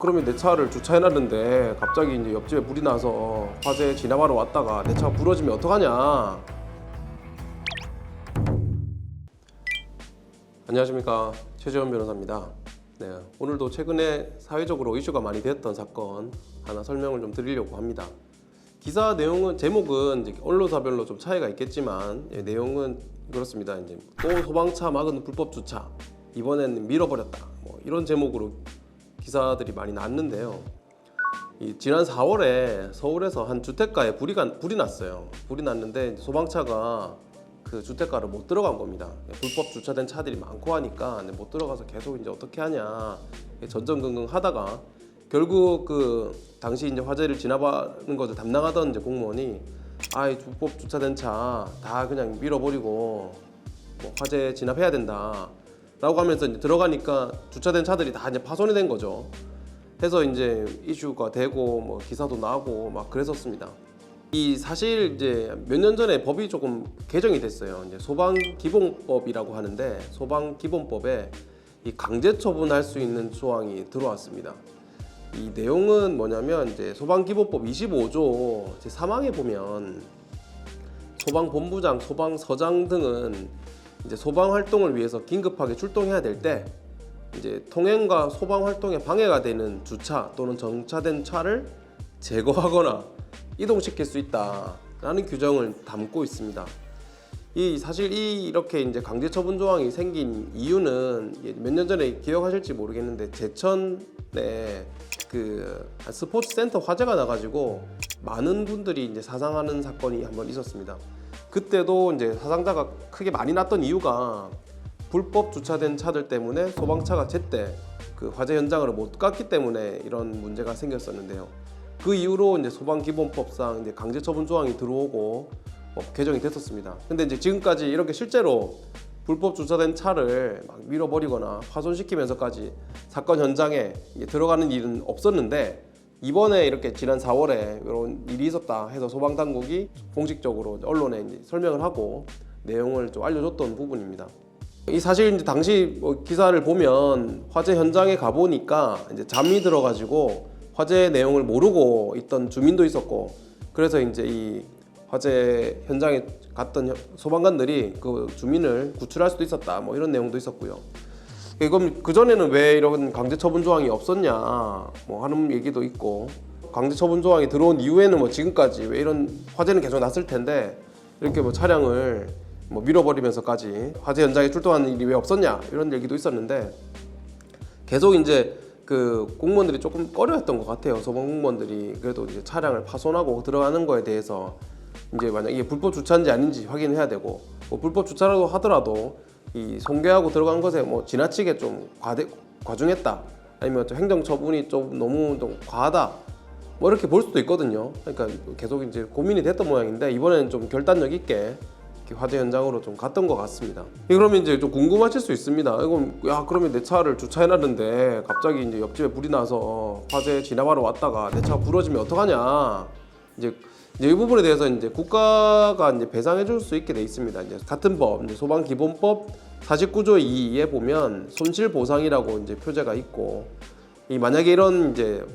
그러면 내 차를 주차해놨는데 갑자기 이제 옆집에 불이 나서 화재 진압하러 왔다가 내 차가 부러지면 어떡하냐. 안녕하십니까, 최재원 변호사입니다. 네, 오늘도 최근에 사회적으로 이슈가 많이 됐던 사건 하나 설명을 좀 드리려고 합니다. 기사 내용은, 제목은 이제 언론사별로 좀 차이가 있겠지만 내용은 그렇습니다. 이제 또 소방차 막은 불법 주차, 이번엔 밀어버렸다, 뭐 이런 제목으로 기사들이 많이 났는데요. 지난 4월에 서울에서 한 주택가에 불이 났어요. 불이 났는데 소방차가 그 주택가를 못 들어간 겁니다. 불법 주차된 차들이 많고 하니까 못 들어가서 계속 이제 어떻게 하냐 전전긍긍 하다가 결국 그 당시 이제 화재를 진압하는 것을 담당하던 이제 공무원이 불법 주차된 차 다 그냥 밀어버리고 뭐 화재 진압해야 된다 라고 하면서 이제 들어가니까 주차된 차들이 다 이제 파손이 된 거죠. 해서 이제 이슈가 되고 뭐 기사도 나고 막 그랬었습니다. 사실 이제 몇 년 전에 법이 조금 개정이 됐어요. 이제 소방기본법이라고 하는데, 소방기본법에 이 강제 처분할 수 있는 조항이 들어왔습니다. 이 내용은 뭐냐면 이제 소방기본법 25조 제 3항에 보면 소방본부장, 소방서장 등은 이제 소방 활동을 위해서 긴급하게 출동해야 될 때 이제 통행과 소방 활동에 방해가 되는 주차 또는 정차된 차를 제거하거나 이동시킬 수 있다라는 규정을 담고 있습니다. 사실 이렇게 이제 강제 처분 조항이 생긴 이유는 몇 년 전에 기억하실지 모르겠는데, 제천에 그 스포츠 센터 화재가 나가지고 많은 분들이 이제 사상하는 사건이 한번 있었습니다. 그때도 이제 사상자가 크게 많이 났던 이유가 불법 주차된 차들 때문에 소방차가 제때 그 화재 현장을 못 갔기 때문에 이런 문제가 생겼었는데요. 그 이후로 이제 소방기본법상 이제 강제처분 조항이 들어오고 개정이 됐었습니다. 근데 이제 지금까지 이렇게 실제로 불법 주차된 차를 막 밀어버리거나 파손시키면서까지 사건 현장에 들어가는 일은 없었는데, 이번에 이렇게 지난 4월에 이런 일이 있었다 해서 소방당국이 공식적으로 언론에 이제 설명을 하고 내용을 좀 알려줬던 부분입니다. 사실 이제 당시 기사를 보면 화재 현장에 가보니까 이제 잠이 들어가지고 화재 내용을 모르고 있던 주민도 있었고, 그래서 이제 이 화재 현장에 갔던 소방관들이 그 주민을 구출할 수도 있었다, 뭐 이런 내용도 있었고요. 그럼 그전에는 왜 이런 강제처분 조항이 없었냐 뭐 하는 얘기도 있고, 강제처분 조항이 들어온 이후에는 뭐 지금까지 왜 이런 화재는 계속 났을 텐데 이렇게 뭐 차량을 뭐 밀어버리면서까지 화재 현장에 출동하는 일이 왜 없었냐 이런 얘기도 있었는데, 계속 이제 그 공무원들이 조금 꺼려했던 것 같아요. 소방 공무원들이 그래도 이제 차량을 파손하고 들어가는 거에 대해서 이제 만약 이게 불법 주차인지 아닌지 확인해야 되고, 뭐 불법 주차라도 하더라도 이 손괴하고 들어간 것에 뭐 지나치게 좀 과중했다, 아니면 좀 행정 처분이 좀 너무 좀 과하다, 뭐 이렇게 볼 수도 있거든요. 그러니까 계속 이제 고민이 됐던 모양인데, 이번에는 좀 결단력 있게 화재 현장으로 좀 갔던 것 같습니다. 그러면 이제 좀 궁금하실 수 있습니다. 그러면 내 차를 주차해놨는데 갑자기 이제 옆집에 불이 나서 화재 진압하러 왔다가 내 차가 부러지면 어떡하냐. 이제 이 부분에 대해서 이제 국가가 이제 배상해줄 수 있게 돼 있습니다. 이제 같은 법, 이제 소방기본법 49조 2에 보면 손실보상이라고 이제 표제가 있고, 만약에 이런 이제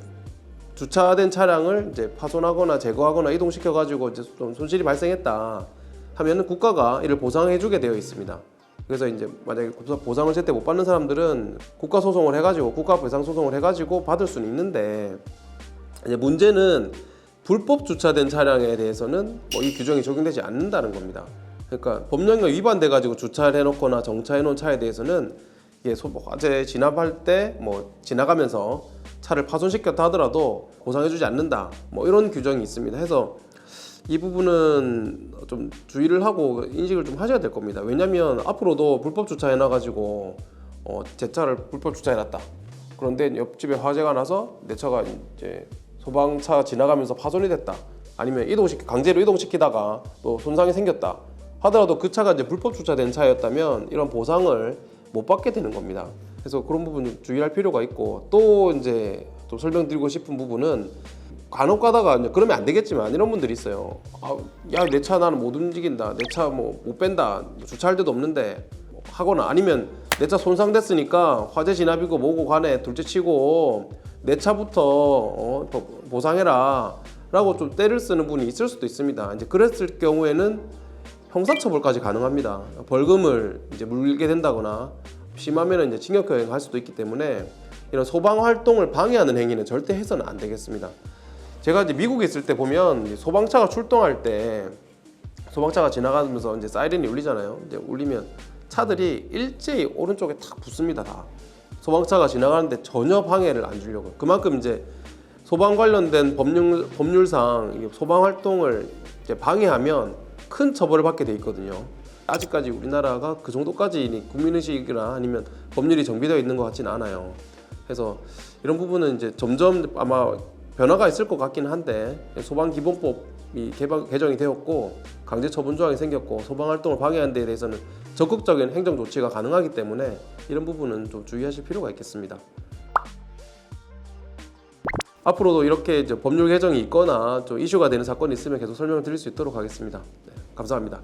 주차된 차량을 이제 파손하거나 제거하거나 이동시켜가지고 이제 좀 손실이 발생했다 하면은 국가가 이를 보상해주게 되어 있습니다. 그래서 이제 만약에 보상을 제때 못 받는 사람들은 국가 소송을 해가지고, 국가 배상 소송을 해가지고 받을 수는 있는데, 이제 문제는 불법 주차된 차량에 대해서는 뭐 이 규정이 적용되지 않는다는 겁니다. 그러니까 법령에 위반돼가지고 주차를 해놓거나 정차해놓은 차에 대해서는 이게 화재 진압할 때 뭐 지나가면서 차를 파손시켰다 하더라도 보상해주지 않는다, 뭐 이런 규정이 있습니다. 해서 이 부분은 좀 주의를 하고 인식을 좀 하셔야 될 겁니다. 왜냐면 앞으로도 불법 주차해놔가지고 제 차를 불법 주차해놨다, 그런데 옆집에 화재가 나서 내 차가 이제 소방차 지나가면서 파손이 됐다, 아니면 강제로 이동시키다가 또 손상이 생겼다 하더라도 그 차가 이제 불법 주차된 차였다면 이런 보상을 못 받게 되는 겁니다. 그래서 그런 부분 주의할 필요가 있고, 또 이제 또 설명드리고 싶은 부분은, 간혹 가다가 그러면 안 되겠지만 이런 분들이 있어요. 내 차 나는 못 움직인다, 내 차 뭐 못 뺀다, 주차할 데도 없는데 하거나, 아니면 내 차 손상됐으니까 화재 진압이고 뭐고 간에 둘째치고 내 차부터 보상해라 라고 좀 떼를 쓰는 분이 있을 수도 있습니다. 이제 그랬을 경우에는 형사처벌까지 가능합니다. 벌금을 이제 물게 된다거나 심하면 이제 징역형을 할 수도 있기 때문에 이런 소방 활동을 방해하는 행위는 절대 해서는 안 되겠습니다. 제가 이제 미국에 있을 때 보면 이제 소방차가 출동할 때 소방차가 지나가면서 이제 사이렌이 울리잖아요. 이제 울리면 차들이 일제히 오른쪽에 탁 붙습니다. 다 소방차가 지나가는데 전혀 방해를 안 주려고. 그만큼 이제 소방 관련된 법률상 소방 활동을 이제 방해하면 큰 처벌을 받게 돼 있거든요. 아직까지 우리나라가 그 정도까지 국민의식이나 아니면 법률이 정비되어 있는 것 같지는 않아요. 그래서 이런 부분은 이제 점점 아마 변화가 있을 것 같기는 한데 소방기본법이 개정이 되었고 강제처분 조항이 생겼고 소방 활동을 방해하는 데 대해서는 적극적인 행정 조치가 가능하기 때문에 이런 부분은 좀 주의하실 필요가 있겠습니다. 앞으로도 이렇게 이제 법률 개정이 있거나 좀 이슈가 되는 사건이 있으면 계속 설명을 드릴 수 있도록 하겠습니다. 네, 감사합니다.